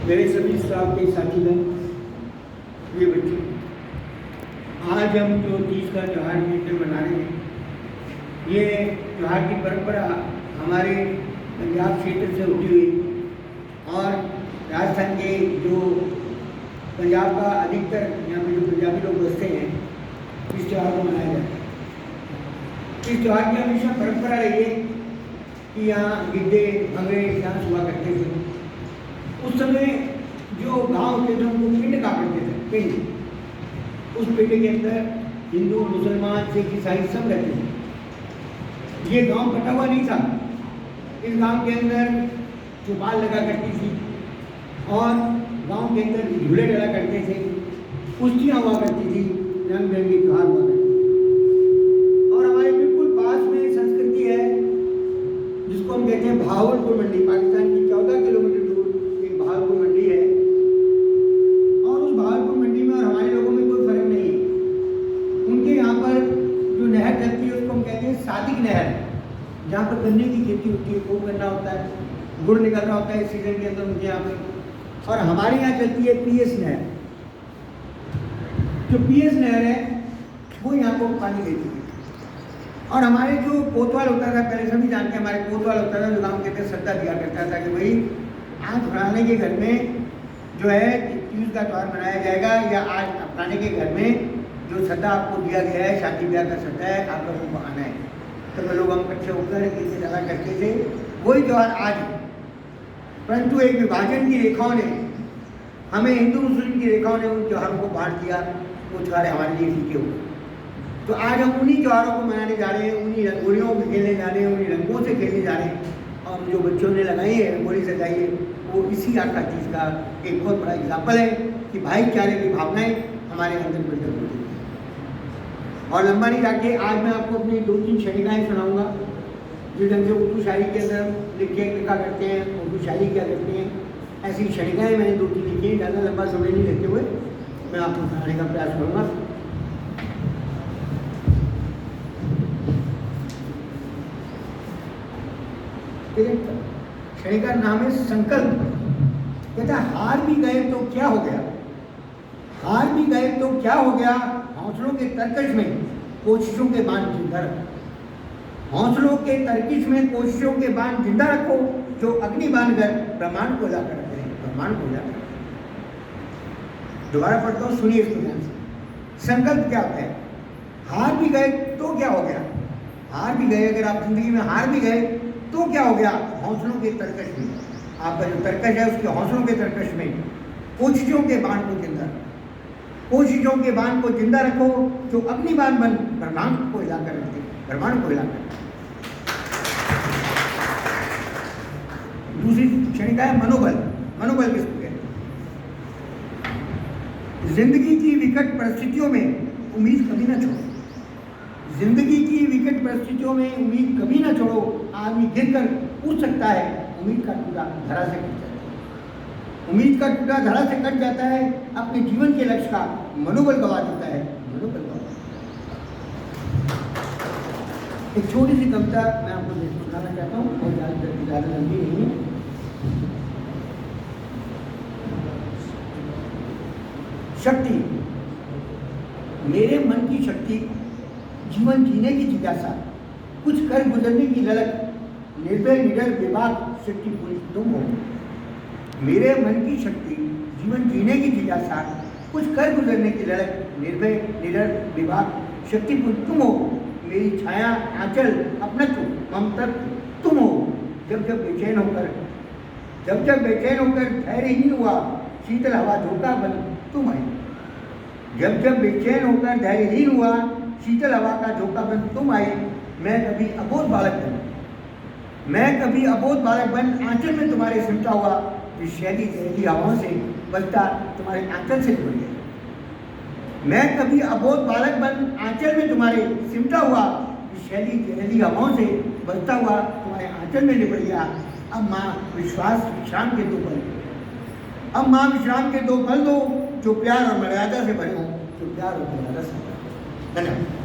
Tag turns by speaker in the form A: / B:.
A: मेरे सभी स्टाफ के साथीगण, ये बच्चों, आज हम जो तीज का त्यौहार मिलकर मना रहे हैं, ये त्यौहार की परंपरा हमारे पंजाब क्षेत्र से उठी हुई और राजस्थान के जो पंजाब का अधिकतर यहाँ पे जो पंजाबी लोग बसते हैं, इस त्यौहार को मनाया जाता है। इस त्यौहार की हमेशा परंपरा रही है कि यहाँ गिद्दे भंगड़े डांस हुआ करते थे। उस समय जो गांव होते थे उनको पिंड कहा करते थे, पिंड। उस पिंड के अंदर हिंदू, मुसलमान, सिख, ईसाई सब रहते थे। ये गांव बटा हुआ नहीं था। इस गांव के अंदर चौपाल लगा करती थी और गांव के अंदर झूले डला करते थे, कुश्तियाँ हुआ करती थी, रंग बिरंगे त्योहार हुआ करते थे। और हमारे बिल्कुल पास में संस्कृति है जिसको हम कहते हैं भावलपुर मंडी। पाकिस्तान की 14 किलोमीटर दूर एक भावलपुर मंडी है और उस भावलपुर मंडी में और हमारे लोगों में कोई फर्क नहीं है। उनके यहाँ पर जो नहर चलती है उसको हम कहते हैं सादिक नहर, जहाँ पर गन्ने की खेती होती है, खूब गन्ना होता है, गुड़ निकल रहा होता है इस सीजन के अंदर उनके यहाँ पर। और हमारे यहाँ चलती है पीएस नहर। जो पीएस नहर है वो यहाँ को पानी देती है। और हमारे जो कोतवाल होता था, पहले सभी जानते हैं, हमारे कोतवाल होता था जो गाँव के अंदर सद्दा दिया करता था कि भाई आज फलाने के घर में जो है तीज का त्यौहार मनाया जाएगा, या आज फलाने के घर में जो सद्दा आपको दिया गया है, शादी ब्याह का सद्दा है, आप लोगों को आना है। तो वे लोग हम इकट्ठे होकर इसे लगा करते थे। वही त्यौहार आज है, परंतु एक विभाजन की रेखाओं ने, हमें हिंदू मुस्लिम की रेखाओं ने उन त्योहारों को बांट दिया। वो त्यौहार हमारे लिए फीके हुए। तो आज हम उन्हीं त्योहारों को मनाने जा रहे हैं, उन्हीं रंगोलियों को खेलने जा रहे हैं, उन्हीं रंगों से खेलने जा रहे हैं। और जो बच्चों ने लगाई है, रंगोली सजाई है, वो इसी आखा चीज़ का एक बहुत बड़ा एग्जाम्पल है कि भाईचारे की भावनाएं हमारे अंदर बिल्डअप होती हैं। और लंबा नहीं जाके आज मैं आपको अपनी 2-3 क्षणिकाएँ सुनाऊंगा जिस ढंग से उर्दू शायरी के अंदर लिखा करते हैं, उर्दू शायरी क्या करते हैं, ऐसी क्षणिकाएँ मैंने 2-3 लिखी हैं। ज़्यादा लंबा समय नहीं लेते हुए मैं आपको सुनाने का प्रयास करूँगा। क्षणिका नाम है संकल्प। कहता हार भी गए तो क्या हो गया, हार भी गए तो क्या हो गया, हौसलों के तरकश में कोशिशों के बांध जिंदा रखो। हौसलों के तरकश में कोशिशों के बांध जिंदा रखो, जो अग्नि बांधकर ब्रह्मांड को जाकर रखते हैं, ब्रह्मांड को जाकर। दोबारा पढ़ता हूँ, सुनिए इसको ध्यान से। संकल्प क्या होता है? हार भी गए तो क्या हो गया, हार भी गए, अगर आप जिंदगी में हार भी गए तो क्या हो गया, हौसलों के तरकश में, आपका जो तरकश है उसके हौसलों के तरकश में कोशिशों के बांध को जिंदा रखो। कोशिशों के बांध को जिंदा रखो, जो अपनी बांध बन ब्रह्मांड को हिलाकर रखते, ब्रह्मांड को हिलाकर। दूसरी क्षणिका है मनोबल। मनोबल किसको कहते हैं? जिंदगी की विकट परिस्थितियों में उम्मीद कभी ना छोड़ो। जिंदगी की विकट परिस्थितियों में उम्मीद कभी ना छोड़ो। आदमी गिरकर उठ सकता है, उम्मीद का टूटा धरा से कट जाता है। उम्मीद का टूटा धरा से कट जाता है, अपने जीवन के लक्ष्य का मनोबल गवा देता है, मनोबल गवा देता है। एक छोटी सी कविता मैं आपको सुनाना चाहता हूँ, और ज़्यादा लंबी नहीं है। शक्ति, मेरे मन की शक्ति, जीवन जीने की जिज्ञासा, कुछ कर गुजरने की ललक, निर्भय निडर बेबाक शक्ति पूरी तुम हो। मेरे मन की शक्ति, जीवन जीने की जिज्ञासा, कुछ कर गुजरने की ललक, निर्भय निडर बेबाक शक्ति पूरी तुम हो। मेरी छाया, आंचल, अपनत्व, ममता तुम हो। जब जब बेचैन होकर धैर्यहीन हुआ, शीतल हवा झोंका बन तुम आई। जब जब बेचैन होकर धैर्यहीन हुआ, शीतल हवा का झोंका बन तुम आई। मैं कभी अबोध बालक बन आंचल में तुम्हारे सिमटा हुआ, विषैली जहरीली हवाओं से बचता तुम्हारे आंचल से जुड़ गया। मैं कभी अबोध बालक बन आंचल में तुम्हारे सिमटा हुआ, विषैली जहरीली हवाओं से बचता हुआ तुम्हारे आंचल में लिपट गया। अब माँ विश्राम के 2 पल, अब माँ विश्राम के 2 पल दो, जो प्यार और मर्यादा से भरे हो, जो प्यार और मर्यादा से। धन्यवाद।